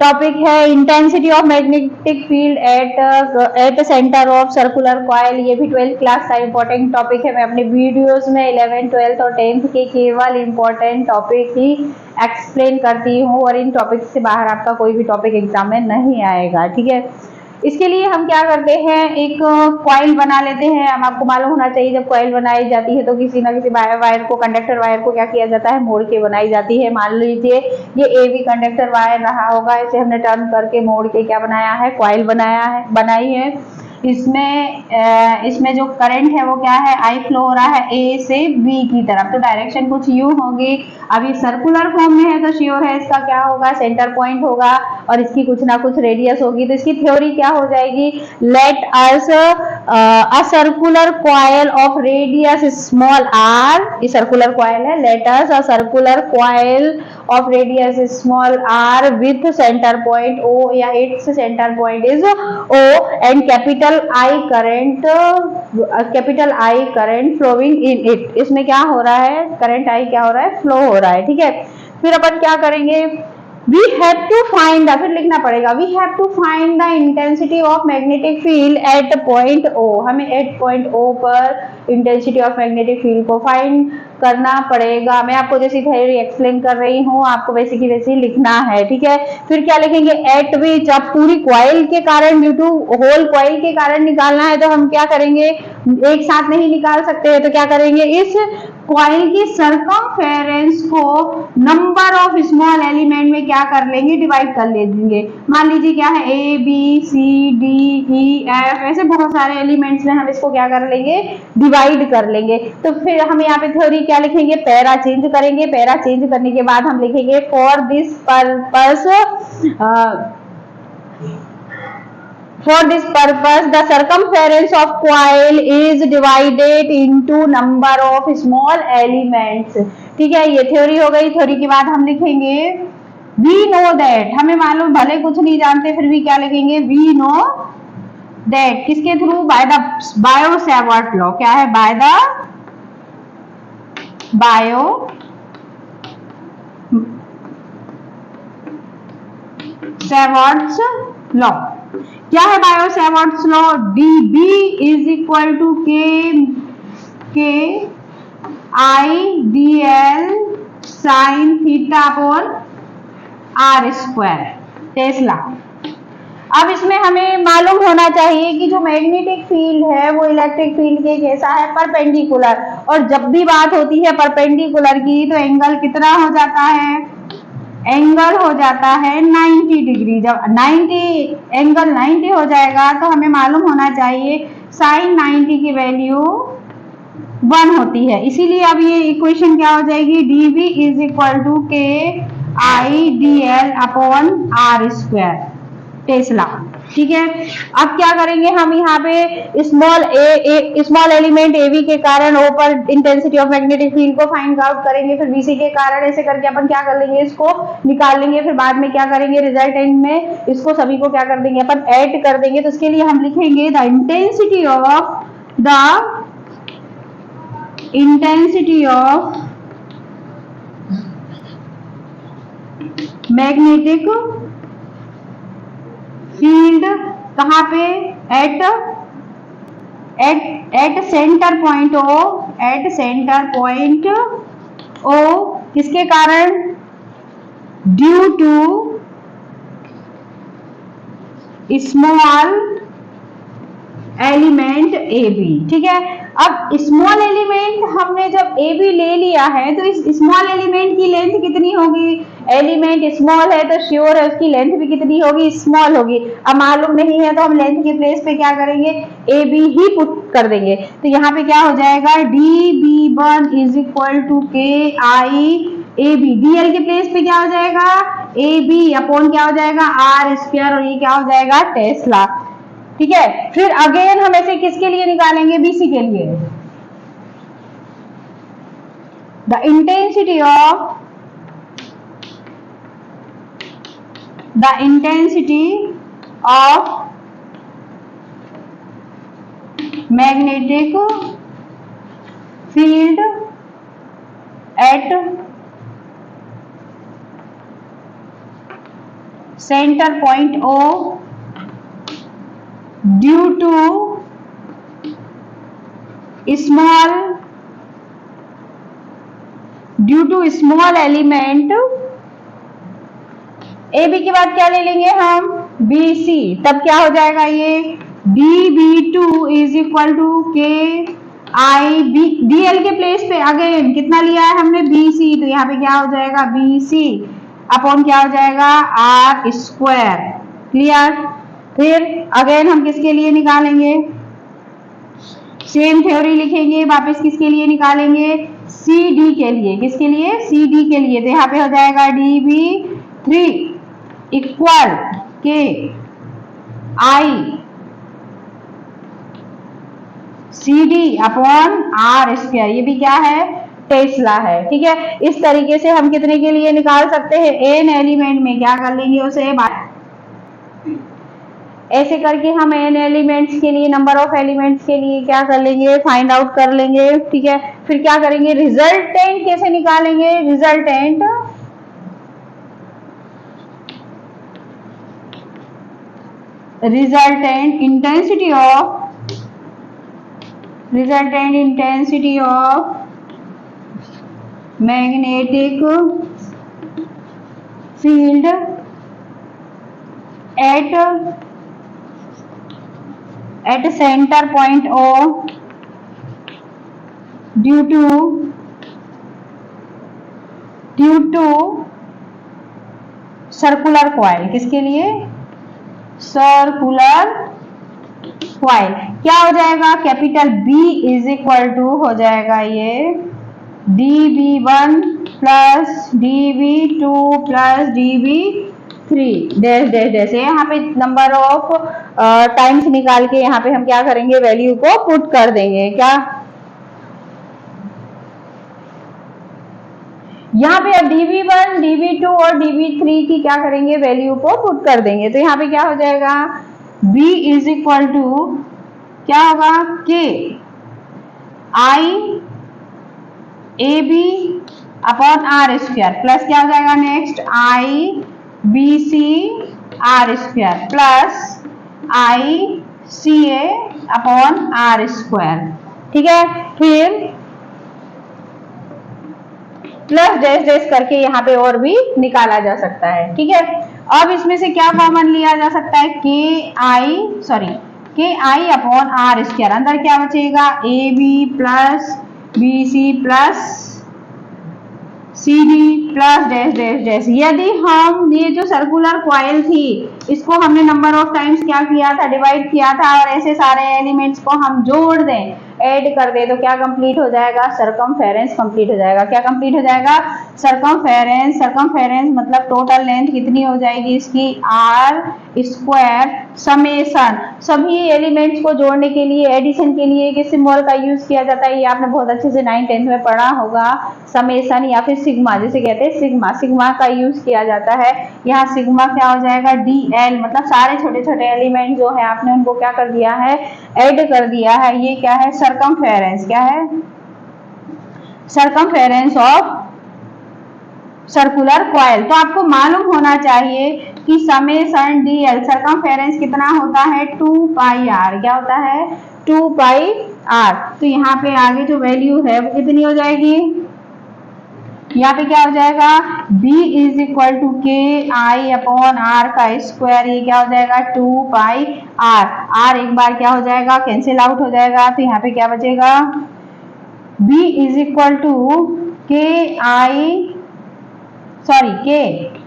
Topic है intensity of magnetic field at centre of circular coil. ये भी 12th class का इंपॉर्टेंट टॉपिक है। मैं अपने वीडियोस में 11th 12th और 10th के केवल इंपॉर्टेंट टॉपिक ही एक्सप्लेन करती हूँ और इन टॉपिक से बाहर आपका कोई भी टॉपिक एग्जाम में नहीं आएगा, ठीक है। इसके लिए हम क्या करते हैं, एक कॉइल बना लेते हैं। अब आपको मालूम होना चाहिए जब कॉइल बनाई जाती है तो किसी ना किसी वायर को, कंडक्टर वायर को क्या किया जाता है, मोड़ के बनाई जाती है। मान लीजिए ये ए बी कंडक्टर वायर रहा होगा, इसे हमने टर्न करके मोड़ के क्या बनाया है, कॉइल बनाई है। इसमें जो करंट है वो क्या है, आई फ्लो हो रहा है ए से बी की तरफ, तो डायरेक्शन कुछ यूं होगी। अब ये सर्कुलर फॉर्म में है तो श्योर है इसका क्या होगा, सेंटर पॉइंट होगा और इसकी कुछ ना कुछ रेडियस होगी। तो इसकी थ्योरी क्या हो जाएगी, let us a circular coil of radius small R, ये सर्कुलर कॉइल है, let us a circular coil of radius small R with centre point O, या its centre point is O and capital I current flowing in it. इसमें क्या हो रहा है, current I क्या हो रहा है, फ्लो हो रहा है, ठीक है। फिर अपन क्या करेंगे, we have to find फिर लिखना पड़ेगा, we have to find the intensity of magnetic field at point O। हमें at point O पर इंटेंसिटी ऑफ मैग्नेटिक फील्ड को फाइंड करना पड़ेगा। मैं आपको जैसी थ्योरी एक्सप्लेन कर रही हूँ आपको वैसे की वैसे लिखना है, ठीक है। फिर क्या लिखेंगे, एट विच, अब पूरी कॉइल के कारण, ड्यू टू होल कॉइल के कारण निकालना है तो हम क्या करेंगे, एक साथ नहीं निकाल सकते हैं, तो क्या करेंगे, इस कॉइल की सरकमफेरेंस को नंबर ऑफ स्मॉल एलिमेंट में क्या कर लेंगे, डिवाइड कर लेंगे। मान लीजिए क्या है, A B C D E F, ऐसे बहुत सारे एलिमेंट्स में हम इसको क्या कर लेंगे, डिवाइड कर लेंगे। तो फिर हम यहाँ पे थ्योरी क्या लिखेंगे, पैरा चेंज करेंगे। पैरा चेंज करने के बाद हम लिखेंगे for this purpose the circumference of coil is divided into number of small elements। ठीक है, ये थ्योरी हो गई। थ्योरी के बाद हम लिखेंगे we know that, हमें मालूम, भले कुछ नहीं जानते फिर भी क्या लिखेंगे, we know that, किसके through, by the Biot Savart law. क्या है, बाय द बायो-सैवर्ट्स लॉ। क्या है Biot Savart's law, D B is equal to K I D L sine theta upon R square tesla. अब इसमें हमें मालूम होना चाहिए कि जो मैग्नेटिक फील्ड है वो इलेक्ट्रिक फील्ड के कैसा है, परपेंडिकुलर। और जब भी बात होती है परपेंडिकुलर की तो एंगल कितना हो जाता है, एंगल हो जाता है 90 डिग्री। जब 90 एंगल 90 हो जाएगा तो हमें मालूम होना चाहिए साइन 90 की वैल्यू 1 होती है। इसीलिए अब ये इक्वेशन क्या हो जाएगी, D B is equal to K I D L upon R square tesla, ठीक है। अब क्या करेंगे, हम यहाँ पे स्मॉल एलिमेंट ए बी के कारण ओ पर इंटेंसिटी ऑफ मैग्नेटिक फील्ड को फाइंड आउट करेंगे, फिर बीसी के कारण, ऐसे करके अपन क्या कर लेंगे, इसको निकाल लेंगे। फिर बाद में क्या करेंगे, रिजल्टेंट में इसको सभी को क्या कर देंगे, अपन ऐड कर देंगे। तो इसके लिए हम लिखेंगे the intensity of magnetic field कहाँ पे, at centre point O, at centre point O, किसके कारण, due to small element A B, ठीक है। अब स्मॉल एलिमेंट हमने जब ए बी ले लिया है तो इस स्मॉल एलिमेंट की लेंथ कितनी होगी, एलिमेंट स्मॉल है तो श्योर है उसकी लेंथ भी कितनी होगी, स्मॉल होगी। अब मालूम नहीं है तो हम लेंथ के प्लेस पे क्या करेंगे, ए बी ही पुट कर देंगे। तो यहाँ पे क्या हो जाएगा, d B one is equal to K I A B, d L के प्लेस पे क्या हो जाएगा, ए बी अपॉन क्या हो जाएगा, आर स्क्वायर, और ये क्या हो जाएगा, टेस्ला, ठीक है। फिर अगेन हम ऐसे किसके लिए निकालेंगे, बीसी के लिए, the intensity of magnetic field at centre point O due to small element A B के बाद क्या ले लेंगे हम बी सी, तब क्या हो जाएगा ये d B two is equal to K I B, d L के प्लेस पे अगेन कितना लिया है हमने बी सी, तो यहाँ पे क्या हो जाएगा बी सी अपॉन क्या हो जाएगा आर स्क्वायर। क्लियर। फिर अगेन हम किसके लिए निकालेंगे, सेम थ्योरी लिखेंगे वापस, किसके लिए निकालेंगे सी डी के लिए, किसके लिए सी डी के लिए, तो यहाँ पे हो जाएगा d B 3 equal K I C D upon R square, ये भी क्या है टेस्ला है। ठीक है, इस तरीके से हम कितने के लिए निकाल सकते हैं, एन एलिमेंट में क्या कर लेंगे उसे, ऐसे करके हम एन एलिमेंट्स के लिए, नंबर ऑफ एलिमेंट्स के लिए क्या कर लेंगे फाइंड आउट कर लेंगे। ठीक है, फिर क्या करेंगे रिजल्टेंट कैसे निकालेंगे, resultant intensity of magnetic field at center point O due to circular coil, किसके लिए सर्कुलर कॉइल, क्या हो जाएगा capital B is equal to हो जाएगा ये dB1 plus dB2 plus dB3 dash dash dash, यहाँ पे नंबर ऑफ टाइम्स निकाल के यहाँ पे हम क्या करेंगे वैल्यू को पुट कर देंगे। क्या यहाँ पे अब dB1 dB2 और dB3 की क्या करेंगे वैल्यू को पुट कर देंगे, तो यहाँ पे क्या हो जाएगा B इज इक्वल टू क्या होगा K I A B upon R square plus क्या हो जाएगा next I B C R square plus I C A upon R square. ठीक है, फिर प्लस डैश डैश करके यहाँ पे और भी निकाला जा सकता है। ठीक है, अब इसमें से क्या कॉमन लिया जा सकता है के आई अपॉन आर स्क्वायर, अंदर क्या बचेगा A B plus B C plus C D plus dash dash dash. यदि हम ये जो सर्कुलर कॉइल थी इसको हमने नंबर ऑफ टाइम्स क्या किया था डिवाइड किया था और ऐसे सारे एलिमेंट्स को हम जोड़ दें ऐड कर दे तो क्या कंप्लीट हो जाएगा सरकमफेरेंस कंप्लीट हो जाएगा। क्या कंप्लीट हो जाएगा सरकमफेरेंस। सरकमफेरेंस मतलब टोटल लेंथ कितनी हो जाएगी इसकी आर स्क्वायर समेशन। सभी एलिमेंट्स को जोड़ने के लिए एडिशन के लिए किस सिंबल का यूज किया जाता है ये आपने बहुत अच्छे से 9th-10th में पढ़ा होगा समेशन या फिर सिग्मा जिसे कहते हैं सिग्मा। सिग्मा का यूज किया जाता है। यहाँ सिग्मा क्या हो जाएगा डी एल मतलब सारे छोटे छोटे एलिमेंट जो है आपने उनको क्या कर दिया है ऐड कर दिया है। ये क्या है सरकमफेरेंस। क्या है सरकमफेरेंस ऑफ सर्कुलर कॉइल। तो आपको मालूम होना चाहिए कि समेशन डी एल सरकमफेरेंस कितना होता है 2 पाई आर। क्या होता है 2 पाई आर। तो यहाँ पे आगे जो वैल्यू है वो कितनी हो जाएगी यहाँ पे क्या हो जाएगा B is equal to K I upon are का स्क्वायर। ये क्या हो जाएगा 2 पाई आर। आर एक बार क्या हो जाएगा कैंसिल आउट हो जाएगा तो यहाँ पे क्या बचेगा B इज इक्वल टू के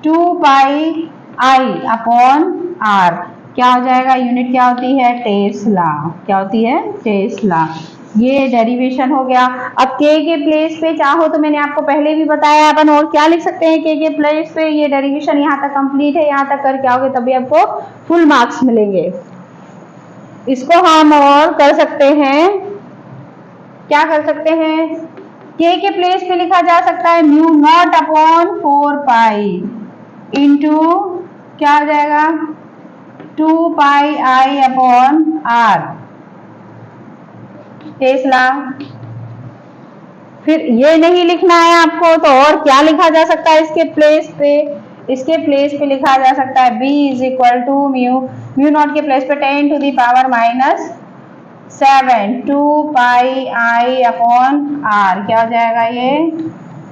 2 पाई आई अपॉन आर। क्या हो जाएगा यूनिट क्या होती है टेस्ला। क्या होती है टेस्ला। ये डेरिवेशन हो गया। अब के प्लेस पे चाहो तो मैंने आपको पहले भी बताया अपन और क्या लिख सकते हैं के प्लेस पे। ये डेरिवेशन यहाँ तक कंप्लीट है। यहाँ तक करके आओगे तभी आपको फुल मार्क्स मिलेंगे। इसको हम और कर सकते हैं क्या कर सकते हैं के प्लेस पे लिखा जा सकता है mu naught upon 4 pi into क्या हो जाएगा 2 pi I upon are Tesla. फिर ये नहीं लिखना है आपको तो और क्या लिखा जा सकता है इसके प्लेस पे इसके प्लेस पे लिखा जा सकता है b is equal to mu naught के प्लेस पे 10 to the power -7 2 pi I upon R. क्या हो जाएगा ये?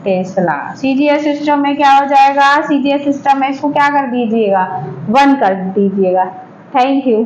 टेस्ला। सीजीएस सिस्टम में क्या हो जाएगा? सीजीएस सिस्टम में इसको क्या कर दीजिएगा? 1 कर दीजिएगा। Thank you.